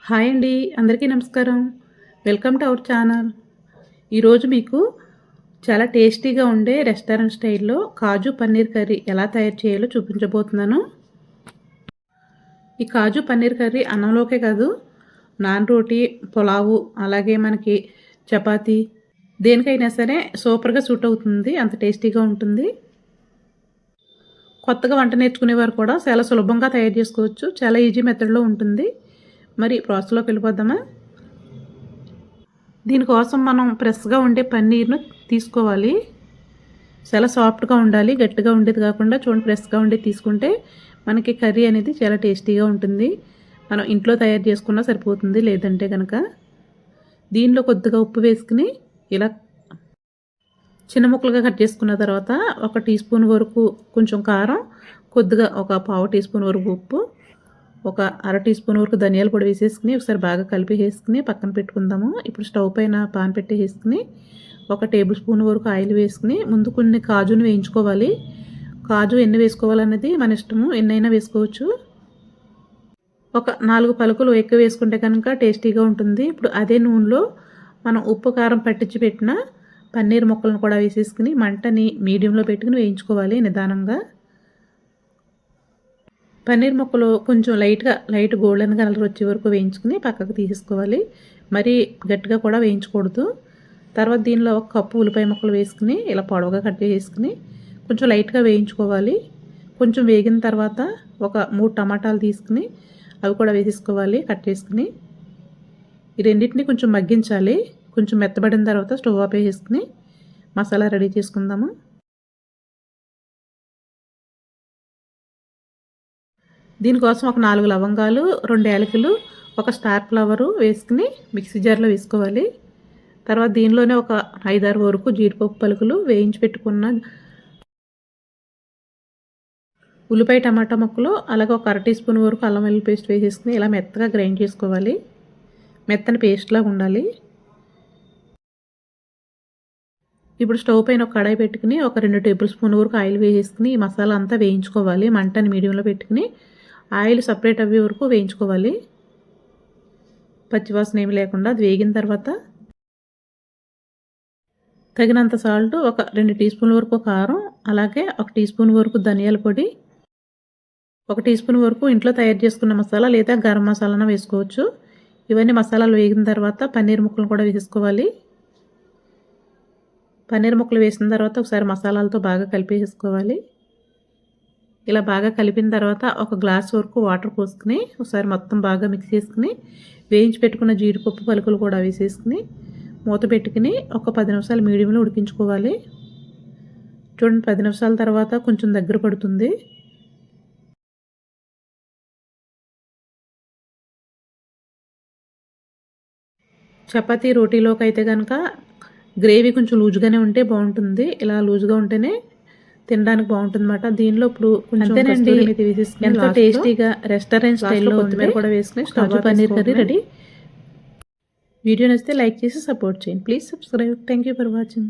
Hi అండి, అందరికీ నమస్కారం. Welcome to our channel. ఈరోజు మీకు చాలా టేస్టీగా ఉండే రెస్టారెంట్ స్టైల్లో కాజు పన్నీర్ కర్రీ ఎలా తయారు చేయాలో చూపించబోతున్నాను. ఈ కాజు పన్నీర్ కర్రీ అన్నంలోకే కాదు, నాన్ రోటీ, పులావు, అలాగే మనకి చపాతీ దేనికైనా సరే సూపర్గా సూట్ అవుతుంది. అంత టేస్టీగా ఉంటుంది. కొత్తగా వంట నేర్చుకునేవారు కూడా చాలా సులభంగా తయారు చేసుకోవచ్చు. చాలా ఈజీ మెథడ్లో ఉంటుంది. మరి ప్రాసెస్లోకి వెళ్ళిపోద్దామా? దీనికోసం మనం ఫ్రెష్గా ఉండే పన్నీర్ను తీసుకోవాలి. చాలా సాఫ్ట్గా ఉండాలి, గట్టిగా ఉండేది కాకుండా చూడండి, ఫ్రెష్గా ఉండేది తీసుకుంటే మనకి కర్రీ అనేది చాలా టేస్టీగా ఉంటుంది. మనం ఇంట్లో తయారు చేసుకున్నా సరిపోతుంది. లేదంటే కనుక దీనిలో కొద్దిగా ఉప్పు వేసుకుని ఇలా చిన్న ముక్కలుగా కట్ చేసుకున్న తర్వాత 1 టీ స్పూన్ వరకు కొంచెం కారం, కొద్దిగా ఒక పావు టీ స్పూన్ వరకు ఉప్పు, ఒక అర టీ స్పూన్ వరకు ధనియాల పొడి వేసేసుకుని ఒకసారి బాగా కలిపి వేసుకుని పక్కన పెట్టుకుందాము. ఇప్పుడు స్టవ్ పైన పాన్ పెట్టి వేసుకుని 1 టేబుల్ స్పూన్ వరకు ఆయిల్ వేసుకుని ముందు కొన్ని కాజుని వేయించుకోవాలి. కాజు ఎన్ని వేసుకోవాలన్నది మన ఇష్టము, ఎన్నైనా వేసుకోవచ్చు. ఒక 4 పలుకులు ఎక్కువ వేసుకుంటే కనుక టేస్టీగా ఉంటుంది. ఇప్పుడు అదే నూనెలో మనం ఉప్పు కారం పట్టించి పెట్టిన పన్నీర్ ముక్కలను కూడా వేసేసుకుని మంటని మీడియంలో పెట్టుకుని వేయించుకోవాలి నిదానంగా. పన్నీర్ ముక్కలు కొంచెం లైట్ గోల్డెన్ కలర్ వచ్చే వరకు వేయించుకుని పక్కకు తీసేసుకోవాలి. మరీ గట్టిగా కూడా వేయించకూడదు. తర్వాత దీనిలో 1 కప్పు ఉల్లిపాయ ముక్కలు వేసుకుని ఇలా పొడవుగా కట్ చేసుకుని కొంచెం లైట్గా వేయించుకోవాలి. కొంచెం వేగిన తర్వాత ఒక 3 టమాటాలు తీసుకుని అవి కూడా వేసేసుకోవాలి కట్ చేసుకుని. ఈ రెండింటిని కొంచెం మగ్గించాలి. కొంచెం మెత్తబడిన తర్వాత స్టవ్ ఆఫ్ వేసుకుని మసాలా రెడీ చేసుకుందాము. దీనికోసం ఒక 4 లవంగాలు, 2 యాలకులు, 1 స్టార్ ఫ్లవరు వేసుకుని మిక్సీ జార్లో వేసుకోవాలి. తర్వాత దీనిలోనే ఒక 5-6 వరకు జీడిపప్పు పలుకులు, వేయించి పెట్టుకున్న ఉల్లిపాయ టమాటా ముక్కలు, అలాగే ఒక 1/2 టీ స్పూన్ వరకు అల్లం వెల్లుల్లి పేస్ట్ వేసేసుకుని ఇలా మెత్తగా గ్రైండ్ చేసుకోవాలి. మెత్తని పేస్ట్లా ఉండాలి. ఇప్పుడు స్టవ్ పైన ఒక కడాయి పెట్టుకుని ఒక 2 టేబుల్ స్పూన్ వరకు ఆయిల్ వేసేసుకుని ఈ మసాలా అంతా వేయించుకోవాలి. మంటని మీడియంలో పెట్టుకుని ఆయిల్ సపరేట్ అయ్యే వరకు వేయించుకోవాలి. పచ్చివాసన ఏమి లేకుండా. అది వేగిన తర్వాత తగినంత సాల్ట్, ఒక 2 టీ స్పూన్ల వరకు కారం, అలాగే 1 టీ స్పూన్ వరకు ధనియాల పొడి, 1 టీ స్పూన్ వరకు ఇంట్లో తయారు చేసుకున్న మసాలా లేదా గరం మసాలాను వేసుకోవచ్చు. ఇవన్నీ మసాలాలు వేగిన తర్వాత పన్నీర్ ముక్కలు కూడా వేసుకోవాలి. పన్నీర్ ముక్కలు వేసిన తర్వాత ఒకసారి మసాలాలతో బాగా కలిపేసుకోవాలి. ఇలా బాగా కలిపిన తర్వాత 1 గ్లాస్ వరకు వాటర్ పోసుకుని ఒకసారి మొత్తం బాగా మిక్స్ చేసుకుని వేయించి పెట్టుకున్న జీడిపప్పు పలుకులు కూడా వేసేసుకుని మూత పెట్టుకుని ఒక 10 నిమిషాలు మీడియంలో ఉడికించుకోవాలి. చూడండి, 10 నిమిషాల తర్వాత కొంచెం దగ్గర పడుతుంది. చపాతీ రోటీలోకి అయితే కనుక గ్రేవీ కొంచెం లూజ్గానే ఉంటే బాగుంటుంది. ఇలా లూజ్గా ఉంటేనే తినడానికి బాగుంటుంది అన్నమాట. దీనిలో ఇప్పుడు అంతేనండి, ఎంతో టేస్టీగా రెస్టారెంట్ స్టైల్లో కొత్తిమీర కూడా వేసుకుని కాజు పన్నీర్ కర్రీ రెడీ. వీడియో నచ్చితే లైక్ చేసి సపోర్ట్ చేయండి. Please subscribe. Thank you for watching.